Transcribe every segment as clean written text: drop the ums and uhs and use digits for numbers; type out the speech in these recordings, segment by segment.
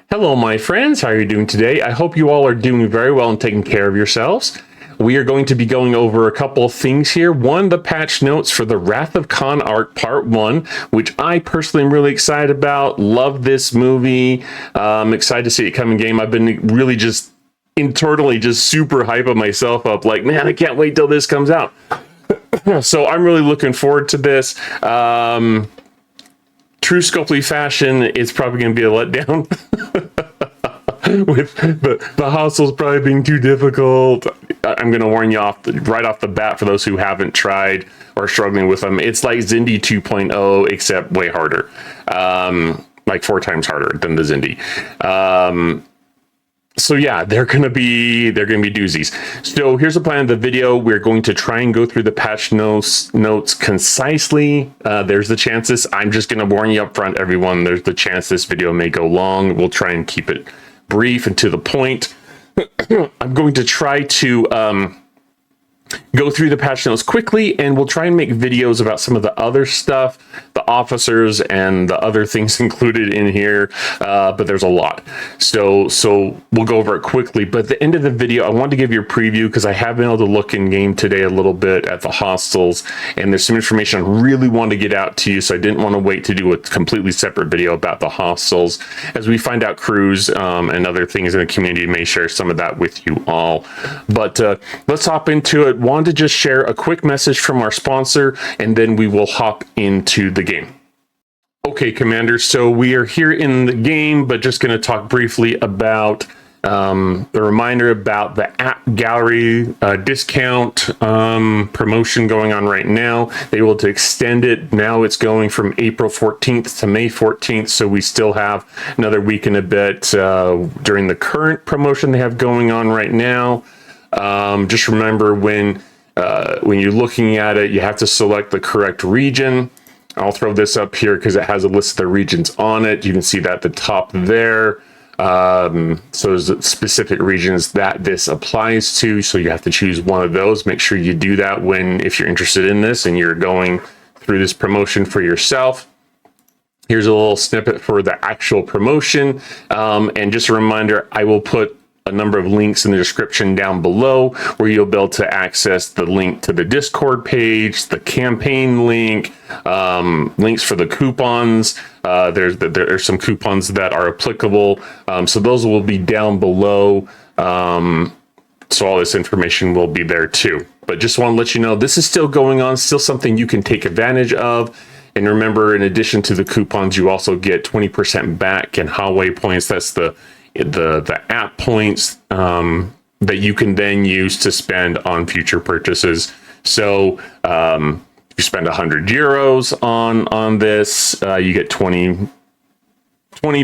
Hello, my friends. How are you doing today? I hope you all are doing very well and taking care of yourselves. We are going to be going over a couple of things here. One, the patch notes for the Wrath of Khan Arc Part 1, which I personally am really excited about. Love this movie. I'm excited to see it come in game. I've been really just internally just super hyping myself up. Like, man, I can't wait till this comes out. So I'm really looking forward to this. True Scopely fashion, it's probably going to be a letdown. With the hostels probably being too difficult. I'm going to warn you right off the bat for those who haven't tried or struggling with them. It's like Zindi 2.0, except way harder. Like 4 times harder than the Zindi. So yeah, they're gonna be doozies. So here's the plan of the video. We're going to try and go through the patch notes concisely. There's the chances. I'm just gonna warn you up front, everyone. There's the chance this video may go long. We'll try and keep it brief and to the point. I'm going to try to go through the patch notes quickly, and we'll try and make videos about some of the other stuff, the officers and the other things included in here, but there's a lot. So we'll go over it quickly, but at the end of the video, I wanted to give you a preview because I have been able to look in game today a little bit at the hostels, and there's some information I really want to get out to you, so I didn't want to wait to do a completely separate video about the hostels. As we find out crews and other things in the community, may share some of that with you all. But let's hop into it. Wanted to just share a quick message from our sponsor, and then we will hop into the game. Okay, Commander, so we are here in the game, but just going to talk briefly about the reminder about the AppGallery discount promotion going on right now. They will to extend it. Now it's going from April 14th to May 14th, so we still have another week and a bit during the current promotion they have going on right now. Just remember when you're looking at it, you have to select the correct region. I'll throw this up here because it has a list of the regions on it. You can see that at the top there. So there's specific regions that this applies to. So you have to choose one of those. Make sure you do that if you're interested in this and you're going through this promotion for yourself. Here's a little snippet for the actual promotion. And just a reminder, I will put a number of links in the description down below where you'll be able to access the link to the Discord page, the campaign link, links for the coupons. There's some coupons that are applicable. So those will be down below. So all this information will be there too. But just want to let you know, this is still going on, still something you can take advantage of. And remember, in addition to the coupons, you also get 20% back in Huawei points. That's the app points that you can then use to spend on future purchases. So if you spend 100 euros on this, you get 20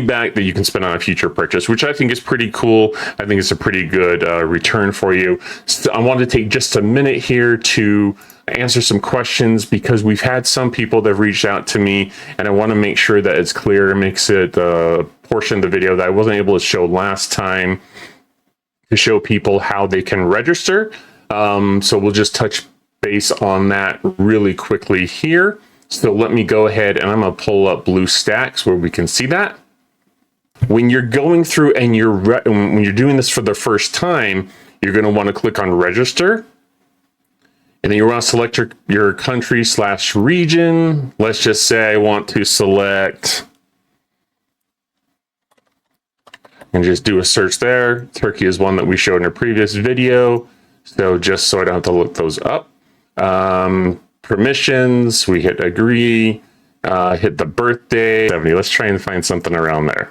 back that you can spend on a future purchase, which I think is pretty cool. I think it's a pretty good return for you. So I wanted to take just a minute here to answer some questions because we've had some people that have reached out to me, and I want to make sure that it's clear. It makes it a portion of the video that I wasn't able to show last time to show people how they can register. So we'll just touch base on that really quickly here. So let me go ahead and I'm going to pull up BlueStacks where we can see that. When you're going through and when you're doing this for the first time, you're going to want to click on register. And then you want to select your country/region. Let's just say I want to select and just do a search there. Turkey is one that we showed in a previous video. So just so I don't have to look those up. Permissions, we hit agree, hit the birthday, 70. Let's try and find something around there.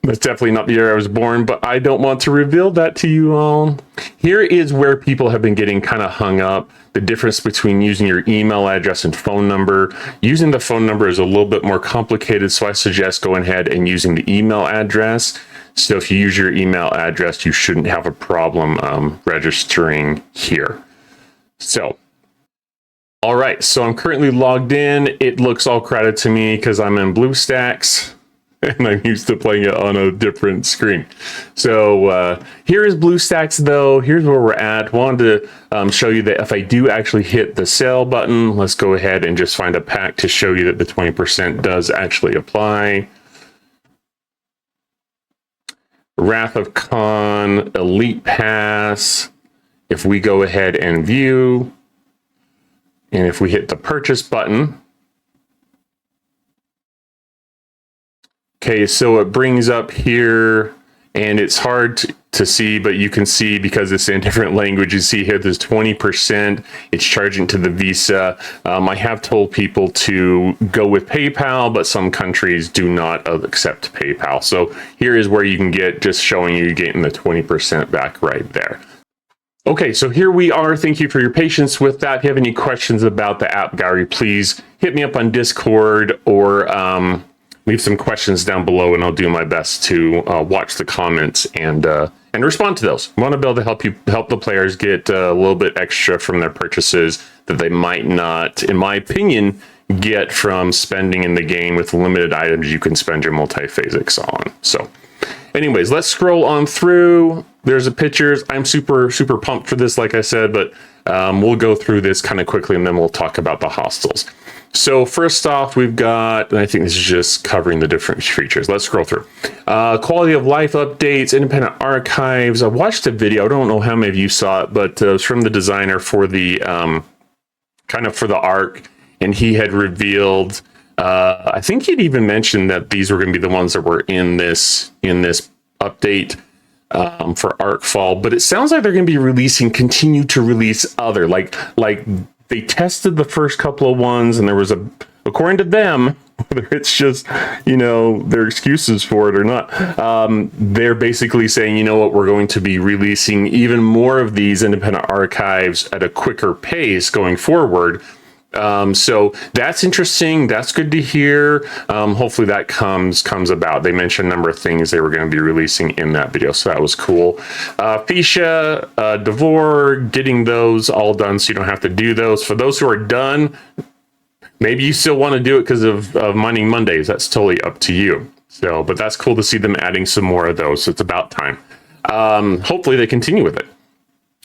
That's definitely not the year I was born, but I don't want to reveal that to you all. Here is where people have been getting kind of hung up. The difference between using your email address and phone number. Using the phone number is a little bit more complicated, so I suggest going ahead and using the email address. So if you use your email address, you shouldn't have a problem registering here. So, all right, so I'm currently logged in. It looks all crowded to me because I'm in BlueStacks. And I'm used to playing it on a different screen. So here is BlueStacks though. Here's where we're at. Wanted to show you that if I do actually hit the sale button, let's go ahead and just find a pack to show you that the 20% does actually apply. Wrath of Khan, Elite Pass. If we go ahead and view, and if we hit the purchase button, okay, so it brings up here, and it's hard to see, but you can see because it's in different languages. See here, there's 20%. It's charging to the Visa. I have told people to go with PayPal, but some countries do not accept PayPal. So here is where you can get, just showing you getting the 20% back right there. Okay, so here we are. Thank you for your patience with that. If you have any questions about the AppGallery, please hit me up on Discord or leave some questions down below, and I'll do my best to watch the comments and respond to those. I want to be able to help the players get a little bit extra from their purchases that they might not, in my opinion, get from spending in the game with limited items you can spend your multi-phasics on. So anyways, let's scroll on through. There's the pictures. I'm super pumped for this, like I said, but we'll go through this kind of quickly and then we'll talk about the hostels. So first off, we've got, and I think this is just covering the different features. Let's scroll through. Quality of life updates, independent archives. I watched a video. I don't know how many of you saw it, but it was from the designer for the, kind of for the Ark. And he had revealed, I think he'd even mentioned that these were going to be the ones that were in this update for Ark Fall. But it sounds like they're going to be continue to release other, like they tested the first couple of ones, and there was according to them, whether it's just, their excuses for it or not, they're basically saying, you know what, we're going to be releasing even more of these independent archives at a quicker pace going forward. So that's interesting. That's good to hear. Hopefully that comes about. They mentioned a number of things they were going to be releasing in that video, so that was cool. Fisha, Devore, getting those all done so you don't have to do those. For those who are done, maybe you still want to do it because of Mining Mondays. That's totally up to you. So, but that's cool to see them adding some more of those. So it's about time. Hopefully they continue with it.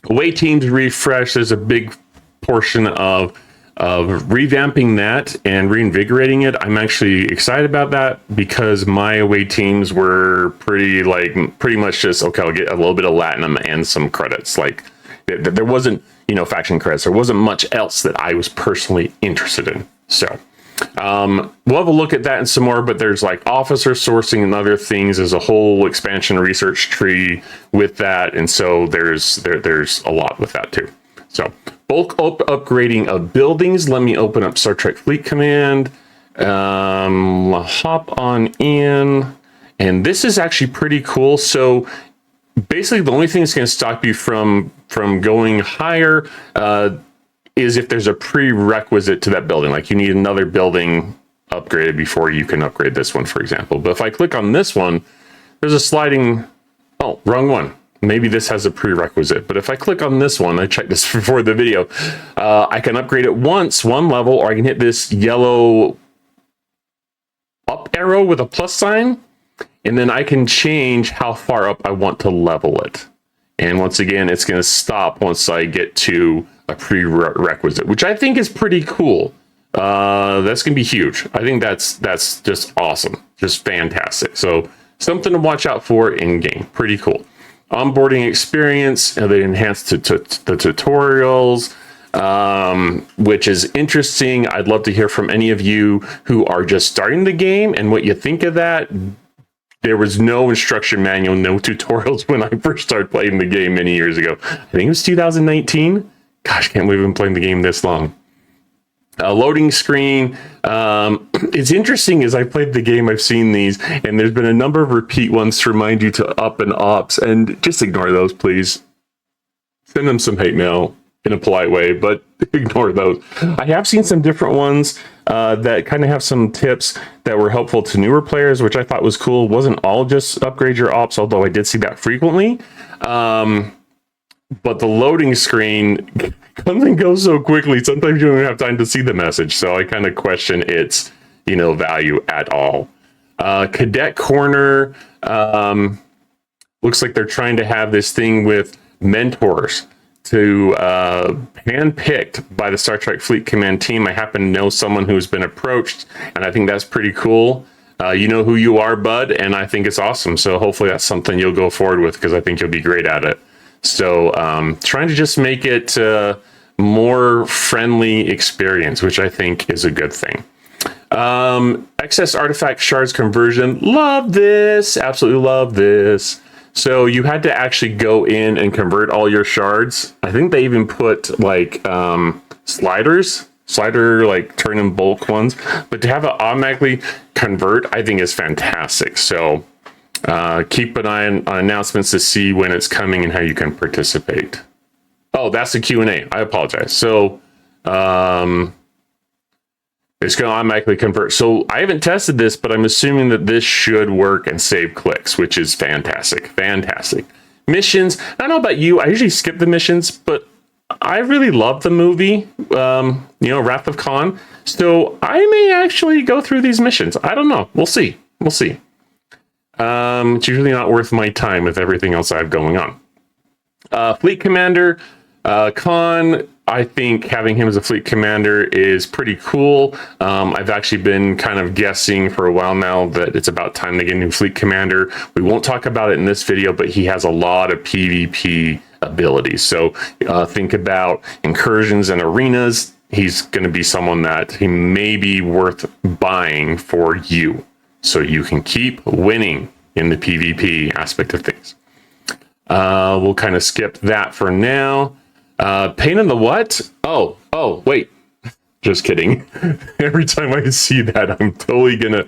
Away teams refresh. There's a big portion of revamping that and reinvigorating it. I'm actually excited about that because my away teams were pretty much just, okay, I'll get a little bit of Latinum and some credits. Like there wasn't, faction credits. There wasn't much else that I was personally interested in. So we'll have a look at that and some more, but there's like officer sourcing and other things. There's a whole expansion research tree with that. And so there's a lot with that too. So bulk upgrading of buildings. Let me open up Star Trek Fleet Command. Hop on in. And this is actually pretty cool. So basically the only thing that's going to stop you from going higher is if there's a prerequisite to that building. Like you need another building upgraded before you can upgrade this one, for example. But if I click on this one, there's a sliding, oh, wrong one. Maybe this has a prerequisite, but if I click on this one, I checked this before the video, I can upgrade it once, one level, or I can hit this yellow up arrow with a plus sign, and then I can change how far up I want to level it. And once again, it's going to stop once I get to a prerequisite, which I think is pretty cool. That's going to be huge. I think that's just awesome, just fantastic. So something to watch out for in game. Pretty cool. Onboarding experience, they enhanced the tutorials, which is interesting. I'd love to hear from any of you who are just starting the game and what you think of that. There was no instruction manual, no tutorials when I first started playing the game many years ago. I think it was 2019. Gosh, can't believe I've been playing the game this long. Loading screen. It's interesting as I played the game, I've seen these, and there's been a number of repeat ones to remind you to up and ops, and just ignore those, please. Send them some hate mail in a polite way, but ignore those. I have seen some different ones that kind of have some tips that were helpful to newer players, which I thought was cool. It wasn't all just upgrade your ops, although I did see that frequently. But the loading screen comes and goes so quickly, sometimes you don't even have time to see the message. So I kind of question its, value at all. Cadet Corner, looks like they're trying to have this thing with mentors to handpicked by the Star Trek Fleet Command team. I happen to know someone who's been approached, and I think that's pretty cool. you know who you are, bud, and I think it's awesome. So hopefully that's something you'll go forward with, because I think you'll be great at it. So trying to just make it more friendly experience, which I think is a good thing. Excess artifact shards conversion. Love this. Absolutely love this. So you had to actually go in and convert all your shards. I think they even put like slider like turn in bulk ones, but to have it automatically convert, I think is fantastic. So keep an eye on announcements to see when it's coming and how you can participate. Oh, that's the Q&A. I apologize. So it's going to automatically convert. So I haven't tested this, but I'm assuming that this should work and save clicks, which is fantastic. Fantastic. Missions. I don't know about you. I usually skip the missions, but I really love the movie, Wrath of Khan. So I may actually go through these missions. I don't know. We'll see. We'll see. It's usually not worth my time with everything else I have going on. Fleet Commander, Khan. I think having him as a fleet commander is pretty cool. I've actually been kind of guessing for a while now that it's about time to get a new fleet commander. We won't talk about it in this video, but he has a lot of PvP abilities. So think about incursions and arenas. He's going to be someone that he may be worth buying for you, so you can keep winning in the PvP aspect of things. We'll kind of skip that for now. Pain in the what? Oh, wait. Just kidding. Every time I see that, I'm totally gonna,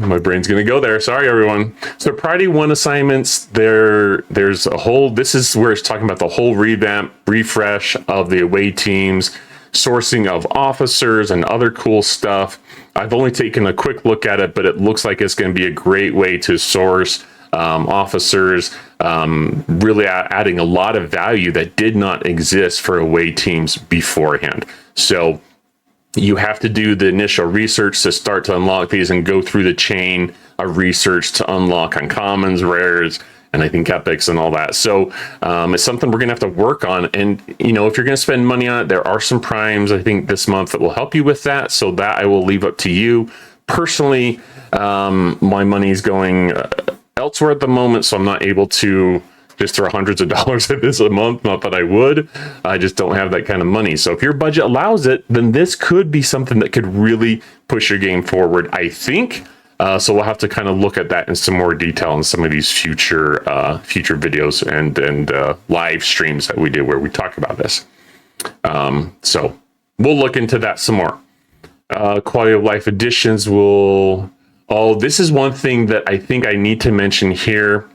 my brain's gonna go there. Sorry, everyone. So Priority 1 assignments, there's a whole, this is where it's talking about the whole refresh of the away teams, sourcing of officers and other cool stuff. I've only taken a quick look at it, but it looks like it's gonna be a great way to source officers, really adding a lot of value that did not exist for away teams beforehand. So you have to do the initial research to start to unlock these and go through the chain of research to unlock uncommons, rares, and I think epics and all that. So it's something we're gonna have to work on. And if you're gonna spend money on it, there are some primes I think this month that will help you with that. So that I will leave up to you. Personally, my money's going elsewhere at the moment, so I'm not able to just throw hundreds of dollars at this a month. Not that I would, I just don't have that kind of money. So if your budget allows it, then this could be something that could really push your game forward, I think. So we'll have to kind of look at that in some more detail in some of these future videos and live streams that we do where we talk about this. So we'll look into that some more. Quality of life additions will. Oh, this is one thing that I think I need to mention here.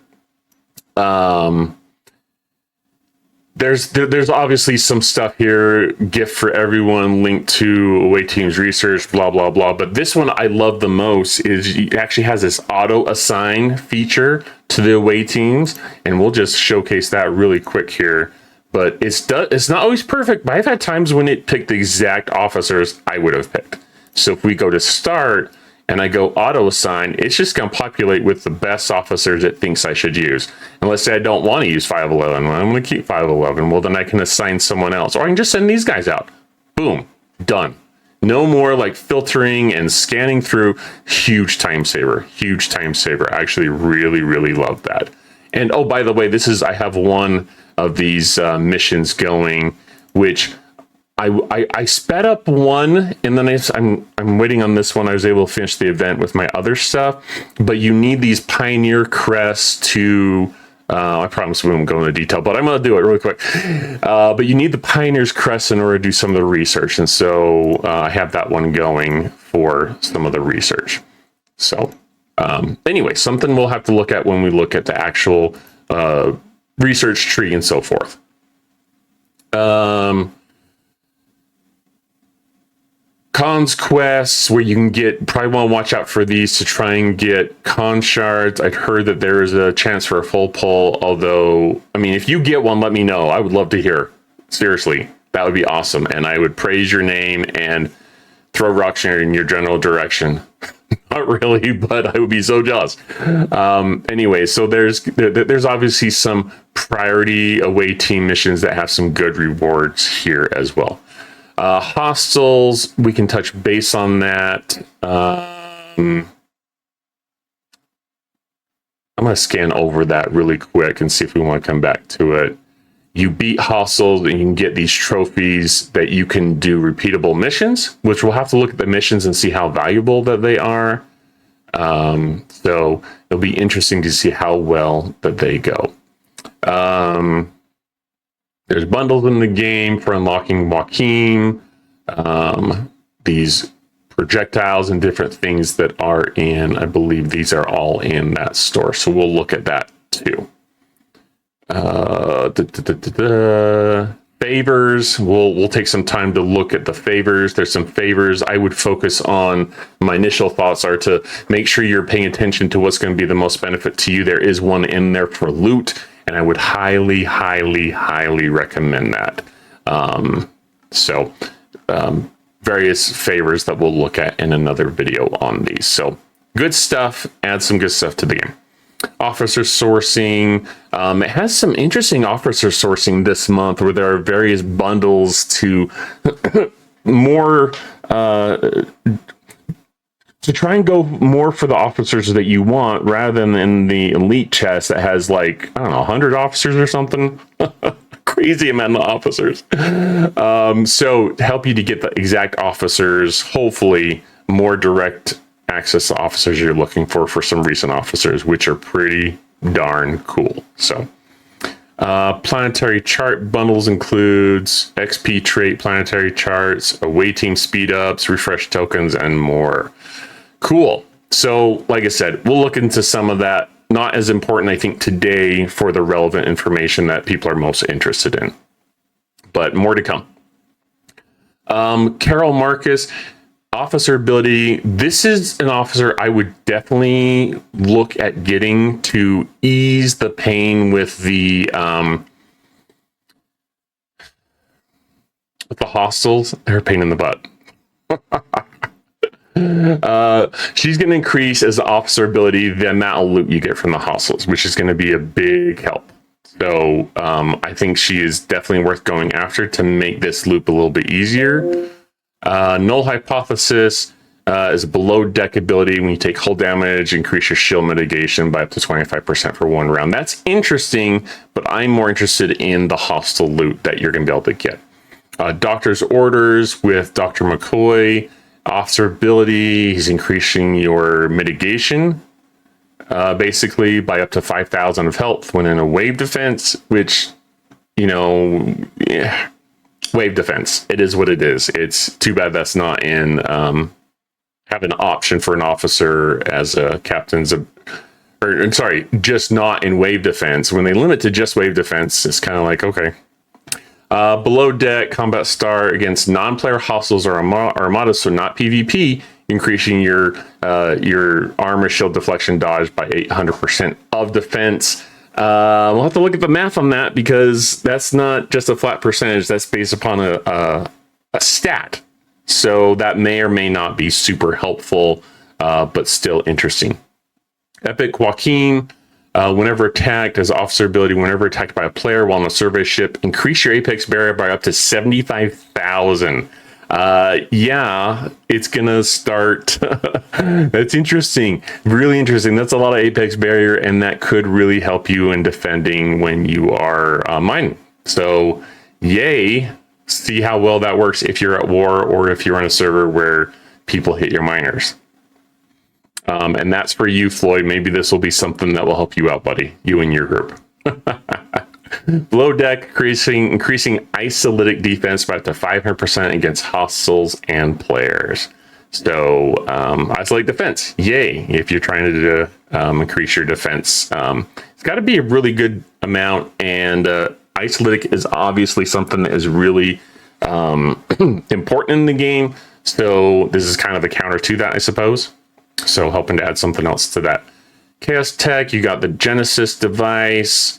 There's obviously some stuff here, gift for everyone, linked to away teams research, blah, blah, blah. But this one I love the most is it actually has this auto assign feature to the away teams. And we'll just showcase that really quick here. But it's not always perfect, but I've had times when it picked the exact officers I would have picked. So if we go to start, and I go auto assign, it's just going to populate with the best officers it thinks I should use. And let's say I don't want to use 511. Well, I'm going to keep 511. Well, then I can assign someone else. Or I can just send these guys out. Boom. Done. No more like filtering and scanning through. Huge time saver. Huge time saver. I actually really, really love that. And oh, by the way, I have one of these missions going, which I sped up one, and then I'm waiting on this one. I was able to finish the event with my other stuff, but you need these Pioneer crests to. I promise we won't go into detail, but I'm going to do it really quick. But you need the Pioneer's crest in order to do some of the research, and so I have that one going for some of the research. So anyway, something we'll have to look at when we look at the actual research tree and so forth. Cons quests, where you can probably want to watch out for these to try and get con shards. I'd heard that there is a chance for a full pull, although, I mean, if you get one, let me know. I would love to hear. Seriously, that would be awesome. And I would praise your name and throw rocks in your general direction. Not really, but I would be so jealous. Anyway, so there's obviously some priority away team missions that have some good rewards here as well. Hostels, we can touch base on that. I'm going to scan over that really quick and see if we want to come back to it. You beat hostels and you can get these trophies that you can do repeatable missions, which we'll have to look at the missions and see how valuable that they are. So it'll be interesting to see how well that they go. There's bundles in the game for unlocking Joaquin, these projectiles and different things that are in, I believe these are all in that store. So we'll look at that too. Favors, we'll take some time to look at the favors. There's some favors I would focus on. My initial thoughts are to make sure you're paying attention to what's going to be the most benefit to you. There is one in there for loot, and I would highly recommend that. Various favors that we'll look at in another video on these. So good stuff, add some good stuff to the game. Officer sourcing, it has some interesting officer sourcing this month where there are various bundles to more to try and go more for the officers that you want rather than in the elite chest that has like, I don't know, 100 officers or something. Crazy amount of officers. So to help you to get the exact officers, hopefully more direct access to officers you're looking for some recent officers, which are pretty darn cool. So planetary chart bundles includes XP trait, planetary charts, away team speed ups, refresh tokens, and more. Cool. So like I said, we'll look into some of that. Not as important, I think, today for the relevant information that people are most interested in, but more to come. Carol Marcus, officer ability. This is an officer I would definitely look at getting to ease the pain with the hostels. They're a pain in the butt. She's going to increase as the officer ability the amount of loot you get from the hostels, which is going to be a big help. So I think she is definitely worth going after to make this loop a little bit easier. Null Hypothesis is a below deck ability. When you take hull damage, increase your shield mitigation by up to 25% for 1 round. That's interesting, but I'm more interested in the hostile loot that you're going to be able to get. Doctor's Orders with Dr. McCoy. Officer ability, he's increasing your mitigation basically by up to 5,000 of health when in a wave defense, which, you know, yeah, wave defense. It is what it is. It's too bad that's not in have an option for an officer as a captain's, or sorry, just not in wave defense. When they limit to just wave defense, it's kind of like, okay. Below deck, combat star against non-player hostiles or armadas, so not PvP, increasing your armor, shield, deflection, dodge by 800% of defense. We'll have to look at the math on that because that's not just a flat percentage. That's based upon a stat. So that may or may not be super helpful, but still interesting. Epic Joaquin. Whenever attacked as officer ability, whenever attacked by a player while on a survey ship, increase your apex barrier by up to 75,000. Yeah, it's gonna start. That's interesting, really interesting. That's a lot of apex barrier, and that could really help you in defending when you are mining. So, yay! See how well that works if you're at war or if you're on a server where people hit your miners. And that's for you, Floyd. Maybe this will be something that will help you out, buddy. You and your group. Below deck, increasing isolytic defense by up to 500% against hostiles and players. So, isolate defense. Yay, if you're trying to increase your defense. It's got to be a really good amount. And isolytic is obviously something that is really important in the game. So this is kind of a counter to that, I suppose. So helping to add something else to that. Chaos Tech, you got the Genesis device,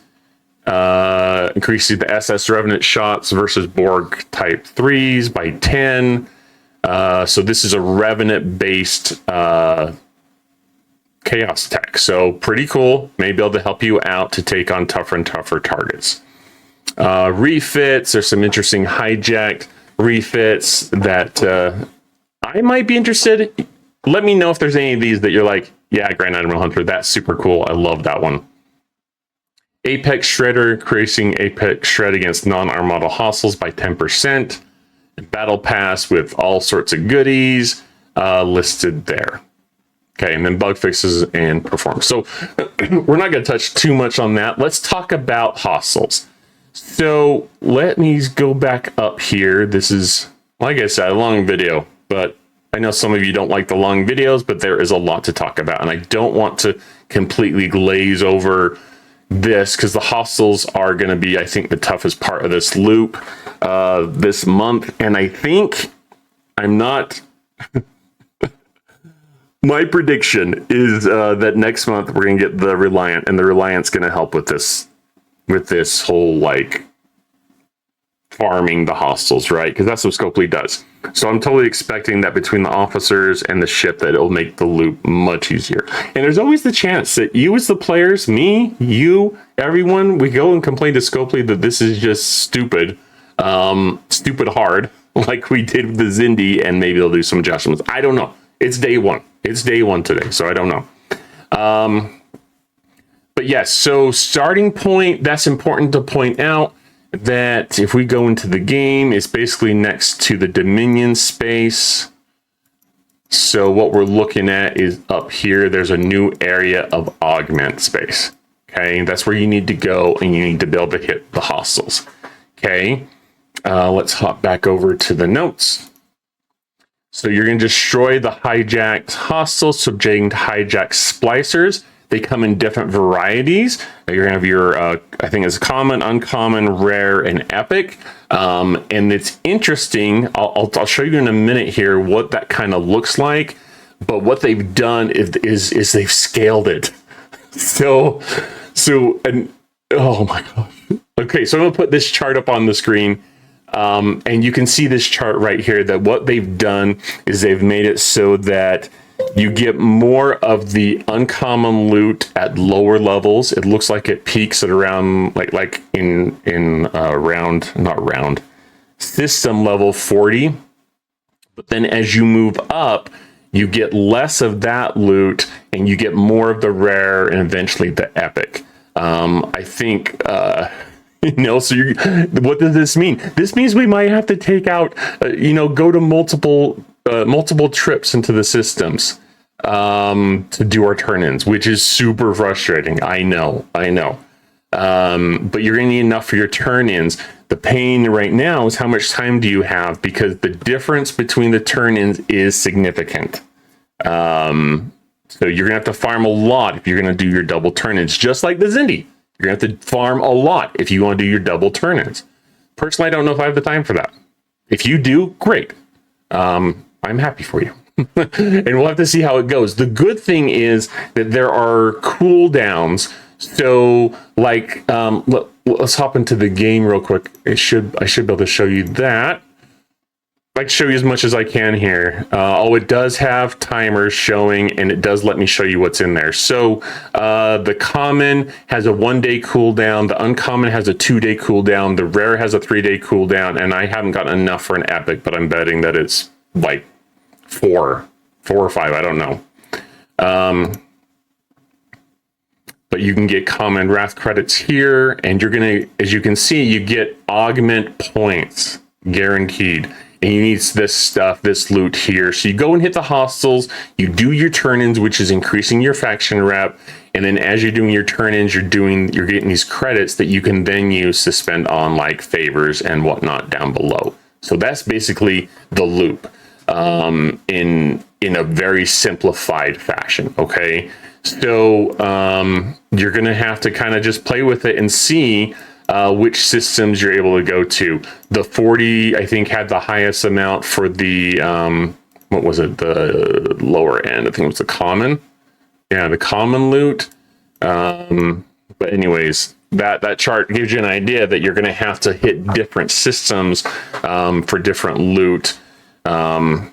increasing the SS Revenant shots versus Borg Type 3s by 10. So this is a Revenant based Chaos Tech. So pretty cool. May be able to help you out to take on tougher and tougher targets. Refits, there's some interesting hijacked refits that I might be interested. Let me know if there's any of these that you're like, Yeah, Grand Admiral Hunter. That's super cool. I love that one. Apex Shredder, increasing Apex Shred against non-Armada hostiles by 10%. Battle Pass with all sorts of goodies listed there. Okay, and then bug fixes and performance. So we're not going to touch too much on that. Let's talk about hostiles. So let me go back up here. This is, like I said, a long video, but I know some of you don't like the long videos, but there is a lot to talk about. And I don't want to completely glaze over this because the hostiles are going to be, I think, the toughest part of this loop this month. And I think I'm not... My prediction is that next month we're going to get the Reliant, and the Reliant's going to help with this whole, like, farming the hostiles, right? Because that's what Scopely does. So I'm totally expecting that between the officers and the ship that it'll make the loop much easier. And there's always the chance that you as the players, me, you, everyone, we go and complain to Scopely that this is just stupid, stupid hard, like we did with the Zindi, and maybe they'll do some adjustments. I don't know. It's day one. It's day one today, so I don't know. But yes, so starting point, that's important to point out that if we go into the game, it's basically next to the Dominion space. So what we're looking at is up here, there's a new area of augment space. Okay, that's where you need to go, and you need to be able to hit the hostiles. Okay, let's hop back over to the notes. So you're going to destroy the hijacked hostiles, subjecting to hijacked splicers. They come in different varieties. You're going to have your, I think it's common, uncommon, rare, and epic. And it's interesting. I'll show you in a minute here what that kind of looks like. But what they've done is they've scaled it. So, and oh my gosh. Okay, so I'm going to put this chart up on the screen. And you can see this chart right here, that what they've done is they've made it so that you get more of the uncommon loot at lower levels. It looks like it peaks at around like in system level 40. But then as you move up, you get less of that loot and you get more of the rare and eventually the epic. I think, so what does this mean? This means we might have to take out, go to multiple trips into the systems to do our turn-ins, which is super frustrating. I know. But you're going to need enough for your turn-ins. The pain right now is how much time do you have, because the difference between the turn-ins is significant. So you're going to have to farm a lot if you're going to do your double turn-ins, just like the Zindi. You're going to have to farm a lot if you want to do your double turn-ins. Personally, I don't know if I have the time for that. If you do, great. I'm happy for you. And we'll have to see how it goes. The good thing is that there are cooldowns. So, like, let's hop into the game real quick. I should be able to show you that. I'd like to show you as much as I can here. It does have timers showing, and it does let me show you what's in there. So the common has a 1-day cooldown, the uncommon has a 2-day cooldown, the rare has a 3-day cooldown, and I haven't gotten enough for an epic, but I'm betting that it's like 4 or 5, I don't know. But you can get common wrath credits here, and you're gonna, as you can see, you get augment points guaranteed. And you need this stuff, this loot here. So you go and hit the hostiles, you do your turn-ins, which is increasing your faction rep. And then as you're doing your turn-ins, you're getting these credits that you can then use to spend on like favors and whatnot down below. So that's basically the loop in a very simplified fashion. Okay. So you're going to have to kind of just play with it and see which systems you're able to go to. The 40, I think, had the highest amount for the, what was it? The lower end. I think it was the common. Yeah, the common loot. But anyways, that chart gives you an idea that you're going to have to hit different systems for different loot. And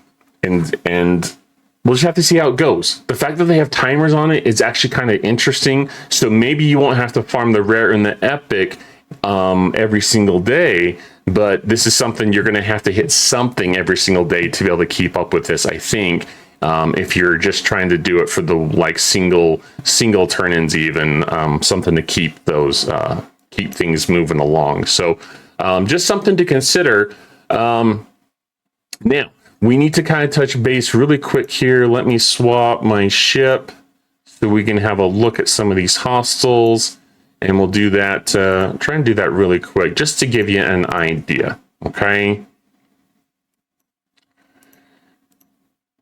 we'll just have to see how it goes. The fact that they have timers on it is actually kind of interesting. So maybe you won't have to farm the rare and the epic every single day, but this is something you're going to have to hit something every single day to be able to keep up with this, I think. If you're just trying to do it for the like single turn-ins, even something to keep those keep things moving along. So just something to consider. Now we need to kind of touch base really quick here. Let me swap my ship so we can have a look at some of these hostels, and we'll do that. Try and do that really quick just to give you an idea. Okay.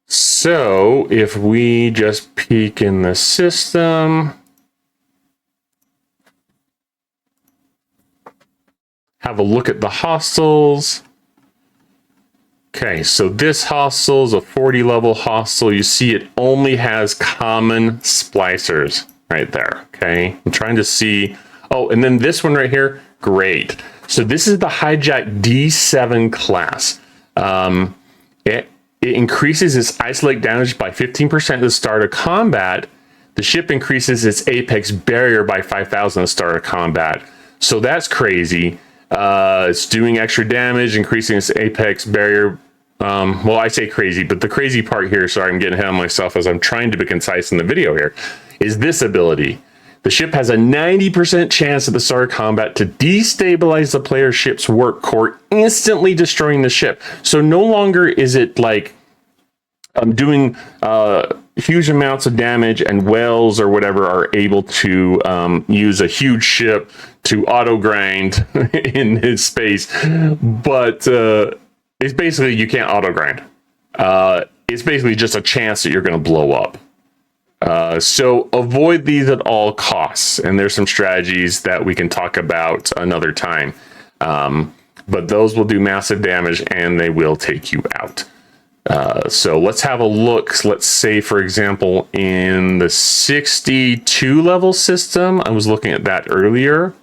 So if we just peek in the system, have a look at the hostels. Okay, so this hostel is a 40 level hostel. You see it only has common splicers right there. Okay, I'm trying to see. Oh, and then this one right here, great. So this is the Hijack D7 class. It increases its isolate damage by 15% at the start of combat. The ship increases its apex barrier by 5,000 at the start of combat. So that's crazy. It's doing extra damage, increasing its apex barrier. Well, I say crazy, but the crazy part here, sorry, I'm getting ahead of myself as I'm trying to be concise in the video here, is this ability. The ship has a 90% chance at the start of combat to destabilize the player's ship's work core, instantly destroying the ship. So no longer is it like doing huge amounts of damage, and whales or whatever are able to use a huge ship to auto grind in his space. But it's basically, you can't auto grind. It's basically just a chance that you're going to blow up. So avoid these at all costs, and there's some strategies that we can talk about another time. But those will do massive damage and they will take you out. So let's have a look. Let's say, for example, in the 62 level system, I was looking at that earlier,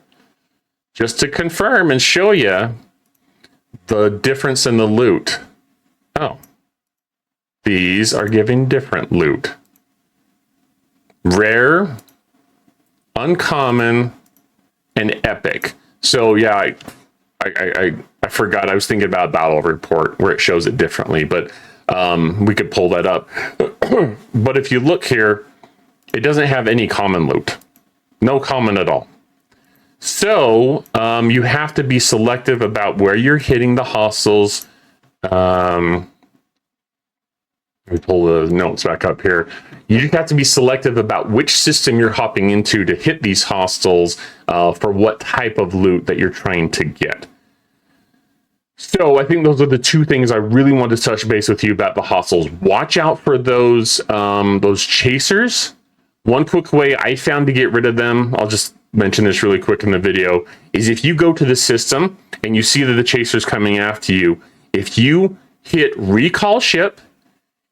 just to confirm and show you the difference in the loot. Oh, these are giving different loot. Rare, uncommon, and epic. So yeah, I forgot. I was thinking about Battle Report where it shows it differently, but we could pull that up. But if you look here, it doesn't have any common loot. No common at all. So you have to be selective about where you're hitting the hostels. Let me pull the notes back up here. You just have to be selective about which system you're hopping into to hit these hostels for what type of loot that you're trying to get. So I think those are the two things I really want to touch base with you about the hostels. Watch out for those chasers. One quick way I found to get rid of them, I'll just mention this really quick in the video, is if you go to the system and you see that the chaser's coming after you, if you hit recall ship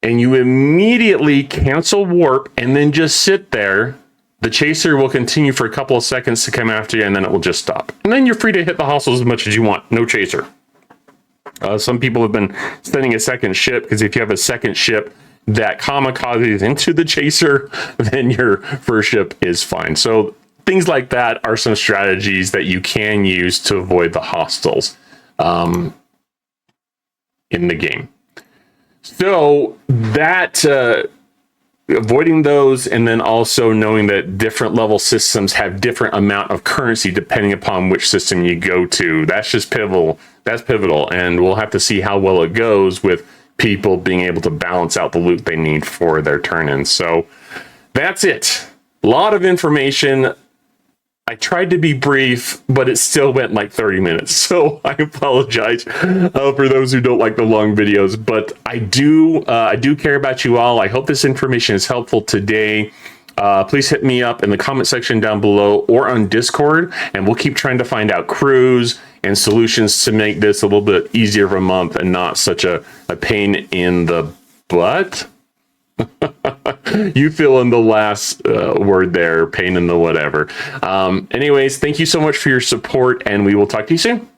and you immediately cancel warp and then just sit there, the chaser will continue for a couple of seconds to come after you, and then it will just stop. And then you're free to hit the hostels as much as you want. No chaser. Some people have been sending a second ship, because if you have a second ship that kamikazes into the chaser, then your first ship is fine. So things like that are some strategies that you can use to avoid the hostels in the game. So that avoiding those, and then also knowing that different level systems have different amount of currency depending upon which system you go to. That's just pivotal. That's pivotal, and we'll have to see how well it goes with people being able to balance out the loot they need for their turn-ins. So that's it. A lot of information. I tried to be brief, but it still went like 30 minutes. So I apologize for those who don't like the long videos, but I do care about you all. I hope this information is helpful today. Please hit me up in the comment section down below or on Discord, and we'll keep trying to find out crews and solutions to make this a little bit easier of a month and not such a pain in the butt. You fill in the last word there, pain in the whatever. Anyways, thank you so much for your support, and we will talk to you soon.